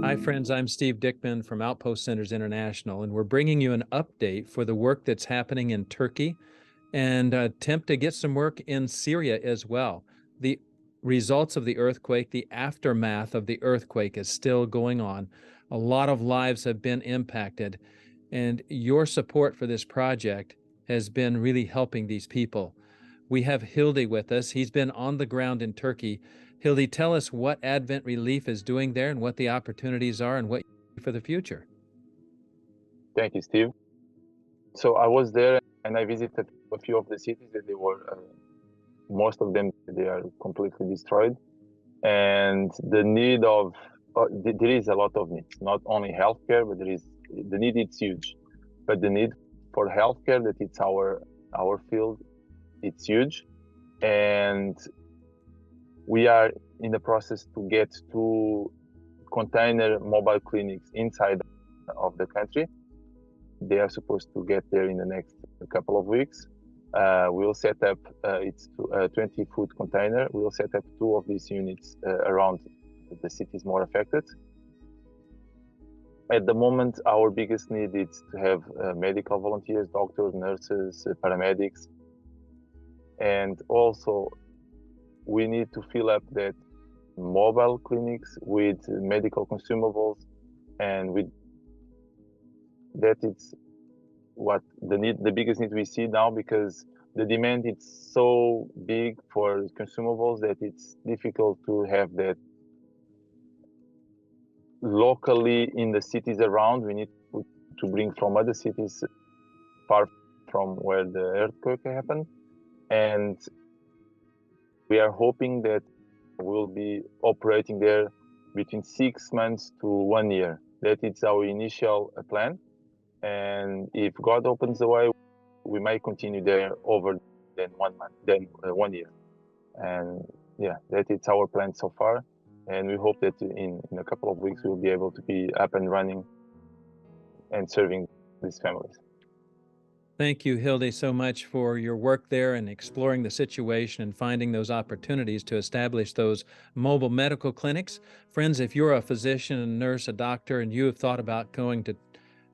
Hi, friends. I'm Steve Dickman from Outpost Centers International, and we're bringing you an update for the work that's happening in Turkey and attempt to get some work in Syria as well. The results of the earthquake, the aftermath of the earthquake is still going on. A lot of lives have been impacted, and your support for this project has been really helping these people. We have Hildy with us. He's been on the ground in Turkey. Hildy, tell us what Advent Relief is doing there and what the opportunities are and what you see for the future. Thank you, Steve. So I was there and I visited a few of the cities that they were, most of them, they are completely destroyed. And the need of, there is a lot of needs, not only healthcare, but the need is huge. But the need for healthcare, that it's our field, it's huge. And we are in the process to get 2 container mobile clinics inside of the country. They are supposed to get there in the next couple of weeks. We'll set up, it's a 20-foot container. We'll set up 2 of these units around the cities more affected. At the moment, our biggest need is to have medical volunteers, doctors, nurses, paramedics. And also, we need to fill up that mobile clinics with medical consumables, and with that, it's what the biggest need we see now, because the demand is so big for consumables that it's difficult to have that locally in the cities around. We need to bring from other cities far from where the earthquake happened, and we are hoping that we'll be operating there between 6 months to 1 year. That is our initial plan. And if God opens the way, we might continue there over than 1 month, then 1 year. And yeah, that is our plan so far. And we hope that in a couple of weeks, we'll be able to be up and running and serving these families. Thank you, Hildy, so much for your work there and exploring the situation and finding those opportunities to establish those mobile medical clinics. Friends, if you're a physician, a nurse, a doctor, and you have thought about going to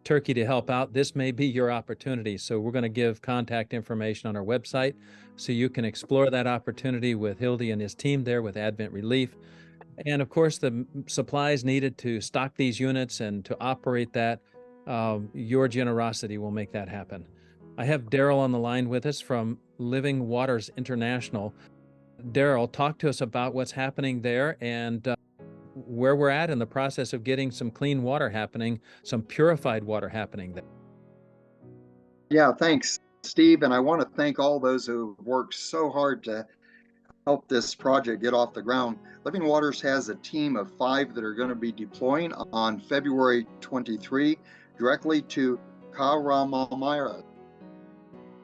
Turkey to help out, this may be your opportunity. So we're going to give contact information on our website so you can explore that opportunity with Hildy and his team there with Advent Relief. And of course, the supplies needed to stock these units and to operate that, your generosity will make that happen. I have Daryl on the line with us from Living Waters International. Daryl, talk to us about what's happening there and where we're at in the process of getting some clean water happening, some purified water happening there. Yeah, thanks, Steve. And I want to thank all those who worked so hard to help this project get off the ground. Living Waters has a team of 5 that are going to be deploying on February 23 directly to Kahramanmaraş.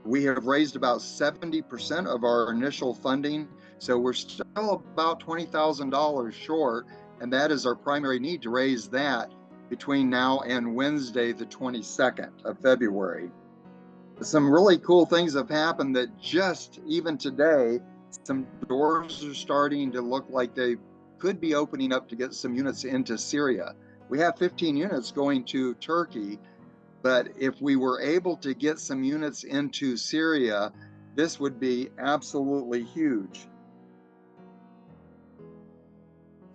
We have raised about 70% of our initial funding, so we're still about $20,000 short, and that is our primary need, to raise that between now and Wednesday, the 22nd of February. Some really cool things have happened that just even today, some doors are starting to look like they could be opening up to get some units into Syria. We have 15 units going to Turkey, but if we were able to get some units into Syria, this would be absolutely huge.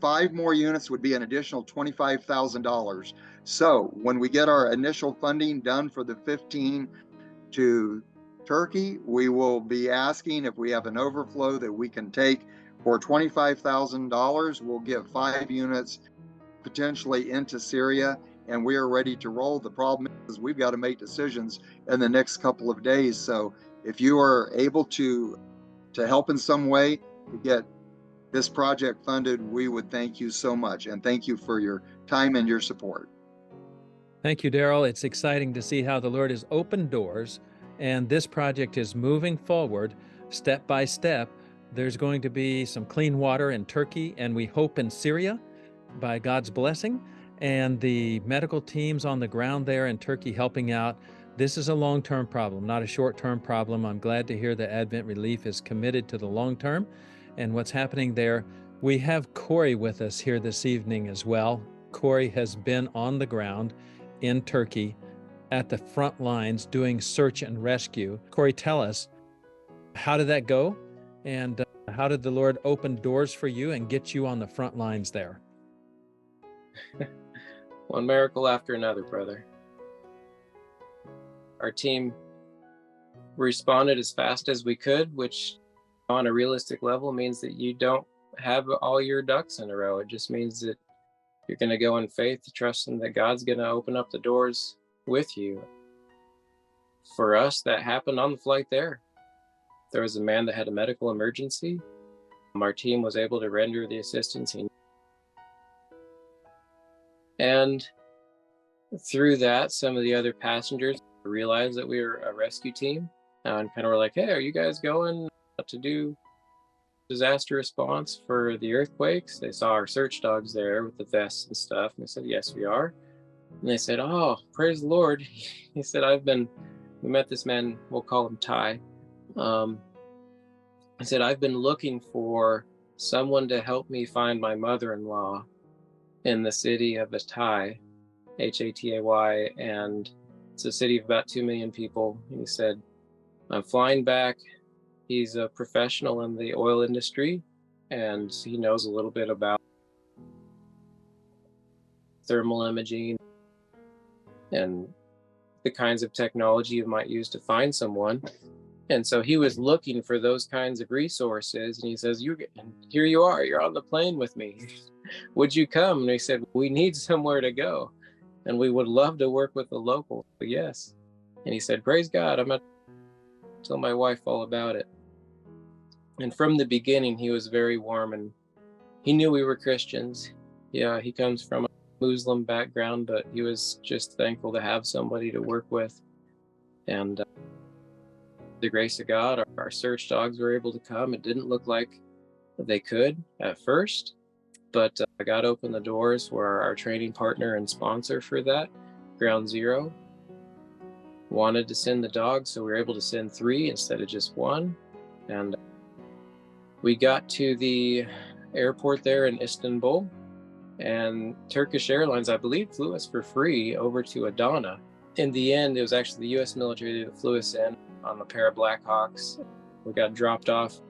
5 more units would be an additional $25,000. So when we get our initial funding done for the 15 to Turkey, we will be asking if we have an overflow that we can take for $25,000. We'll get 5 units potentially into Syria, and we are ready to roll. The problem is we've got to make decisions in the next couple of days. So if you are able to help in some way to get this project funded, we would thank you so much. And thank you for your time and your support. Thank you, Daryl. It's exciting to see how the Lord has opened doors, and this project is moving forward step by step. There's going to be some clean water in Turkey, and we hope in Syria by God's blessing, and the medical teams on the ground there in Turkey helping out. This is a long-term problem, not a short-term problem. I'm glad to hear that Advent Relief is committed to the long-term and what's happening there. We have Corey with us here this evening as well. Corey has been on the ground in Turkey at the front lines doing search and rescue. Corey, tell us, how did that go? And how did the Lord open doors for you and get you on the front lines there? One miracle after another, brother. Our team responded as fast as we could, which on a realistic level means that you don't have all your ducks in a row. It just means that you're going to go in faith, trusting that God's going to open up the doors with you. For us, that happened on the flight there. There was a man that had a medical emergency. Our team was able to render the assistance he needed. And through that, some of the other passengers realized that we were a rescue team and kind of were like, hey, are you guys going to do disaster response for the earthquakes? They saw our search dogs there with the vests and stuff. And they said, yes, we are. And they said, oh, praise the Lord. He said, we met this man, we'll call him Ty. I said, I've been looking for someone to help me find my mother-in-law in the city of Hatay, Hatay, and it's a city of about 2 million people. And he said, I'm flying back. He's a professional in the oil industry, and he knows a little bit about thermal imaging and the kinds of technology you might use to find someone. And so he was looking for those kinds of resources. And he says, here you are, you're on the plane with me. Would you come? And he said, we need somewhere to go. And we would love to work with the local. But yes. And he said, praise God, I'm going to tell my wife all about it. And from the beginning, he was very warm, and he knew we were Christians. Yeah, he comes from a Muslim background, but he was just thankful to have somebody to work with. And the grace of God, our search dogs were able to come. It didn't look like they could at first, but God opened the doors where our training partner and sponsor for that, Ground Zero, wanted to send the dogs, so we were able to send 3 instead of just 1. And we got to the airport there in Istanbul, and Turkish Airlines, I believe, flew us for free over to Adana. In the end, it was actually the U.S. military that flew us in on a pair of Blackhawks. We got dropped off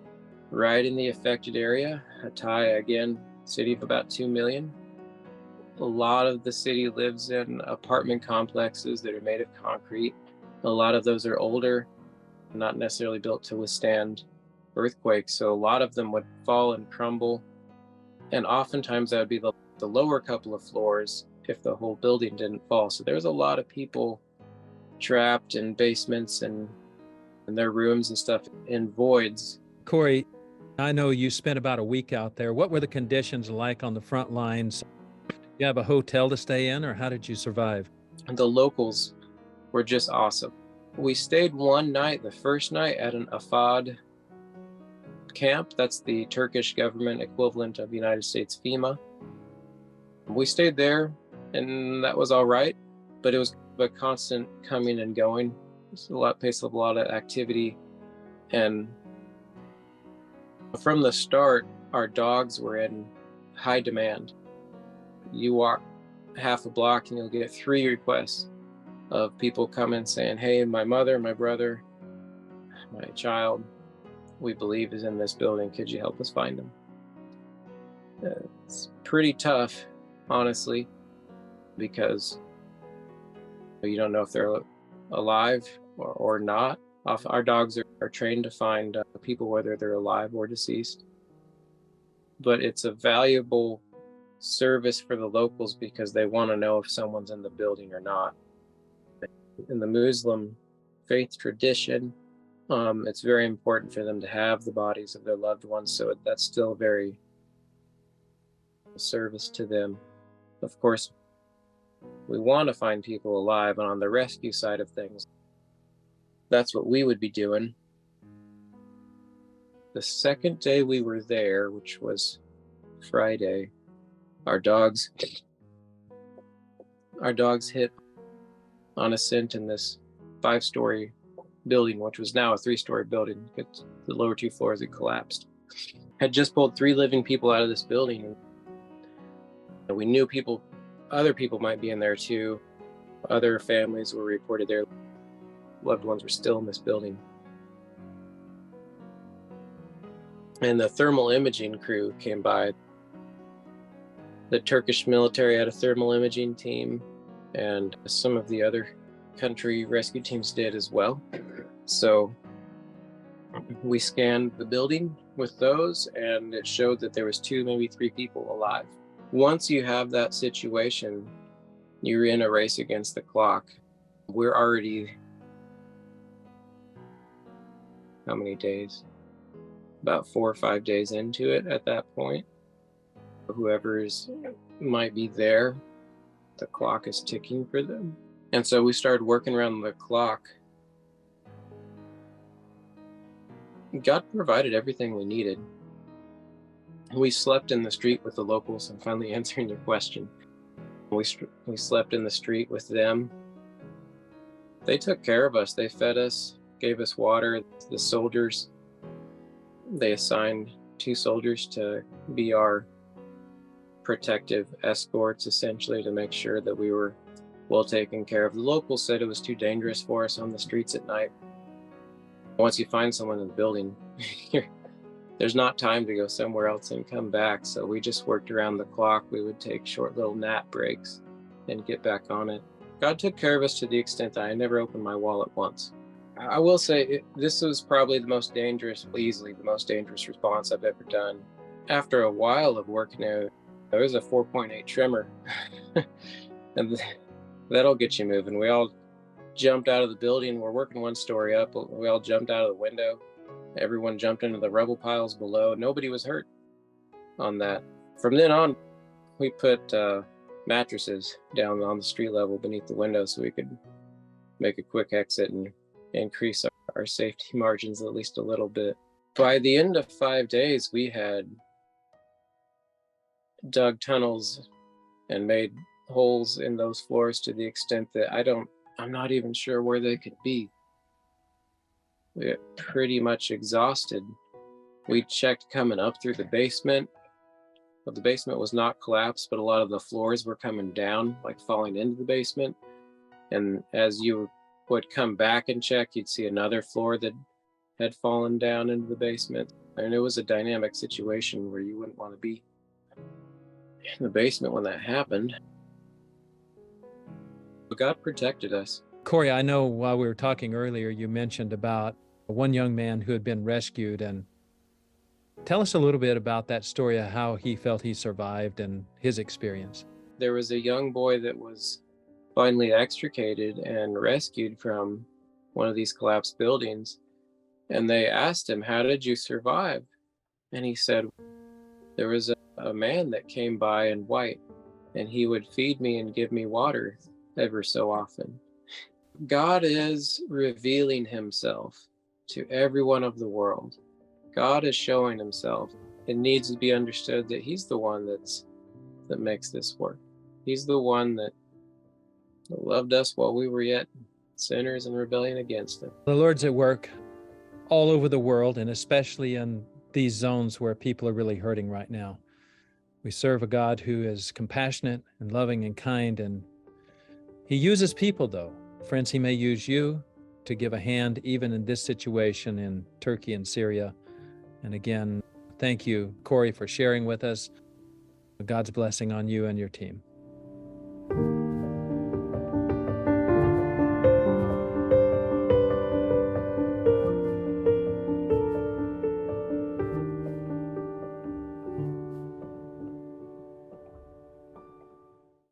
right in the affected area. Hatay, again, city of about 2 million. A lot of the city lives in apartment complexes that are made of concrete. A lot of those are older, not necessarily built to withstand earthquakes. So a lot of them would fall and crumble. And oftentimes that would be the lower couple of floors if the whole building didn't fall. So there's a lot of people trapped in basements and in their rooms and stuff in voids. Corey, I know you spent about a week out there. What were the conditions like on the front lines? Did you have a hotel to stay in, or how did you survive? And the locals were just awesome. We stayed one night, the first night, at an Afad camp. That's the Turkish government equivalent of the United States FEMA. We stayed there, and that was all right, but it was a constant coming and going. It's a pace of a lot of activity. And from the start, our dogs were in high demand. You walk half a block and you'll get 3 requests of people coming saying, hey, my mother, my brother, my child, we believe is in this building. Could you help us find them? It's pretty tough, honestly, because you don't know if they're alive or not. Our dogs are trained to find people, whether they're alive or deceased. But it's a valuable service for the locals because they want to know if someone's in the building or not. In the Muslim faith tradition, it's very important for them to have the bodies of their loved ones. So that's still very service to them. Of course, we want to find people alive, and on the rescue side of things, that's what we would be doing. The second day we were there, which was Friday, our dogs hit on a scent in this 5-story building, which was now a 3-story building. The lower 2 floors had collapsed. Had just pulled 3 living people out of this building. And we knew people Other people might be in there too. Other families were reported their loved ones were still in this building. And the thermal imaging crew came by. The Turkish military had a thermal imaging team, and some of the other country rescue teams did as well. So we scanned the building with those, and it showed that there was 2, maybe 3 people alive. Once you have that situation, you're in a race against the clock. We're already, how many days? About 4 or 5 days into it at that point. Whoever's might be there, the clock is ticking for them. And so we started working around the clock. God provided everything we needed. We slept in the street with the locals. I'm finally answering your question. We slept in the street with them. They took care of us. They fed us, gave us water. The soldiers, they assigned 2 soldiers to be our protective escorts, essentially, to make sure that we were well taken care of. The locals said it was too dangerous for us on the streets at night. Once you find someone in the building, there's not time to go somewhere else and come back. So we just worked around the clock. We would take short little nap breaks and get back on it. God took care of us to the extent that I never opened my wallet once. I will say this was probably the most dangerous, easily the most dangerous response I've ever done. After a while of working there was a 4.8 tremor, and that'll get you moving. We all jumped out of the building. We're working 1 story up. We all jumped out of the window. Everyone jumped into the rubble piles below. Nobody was hurt on that. From then on, we put mattresses down on the street level beneath the window so we could make a quick exit and increase our safety margins at least a little bit. By the end of 5 days, we had dug tunnels and made holes in those floors to the extent that I'm not even sure where they could be. We got pretty much exhausted. We checked coming up through the basement, but the basement was not collapsed, but a lot of the floors were coming down, like falling into the basement. And as you would come back and check, you'd see another floor that had fallen down into the basement. And it was a dynamic situation where you wouldn't want to be in the basement when that happened. But God protected us. Corey, I know while we were talking earlier, you mentioned about one young man who had been rescued, and tell us a little bit about that story of how he felt he survived and his experience. There was a young boy that was finally extricated and rescued from one of these collapsed buildings. And they asked him, "How did you survive?" And he said, "There was a man that came by in white, and he would feed me and give me water ever so often." God is revealing himself to everyone of the world. God is showing himself. It needs to be understood that he's the one that makes this work. He's the one that loved us while we were yet sinners and rebellion against him. The Lord's at work all over the world, and especially in these zones where people are really hurting right now. We serve a God who is compassionate and loving and kind, and he uses people, though. Friends, he may use you to give a hand even in this situation in Turkey and Syria. And again, thank you, Corey, for sharing with us. God's blessing on you and your team.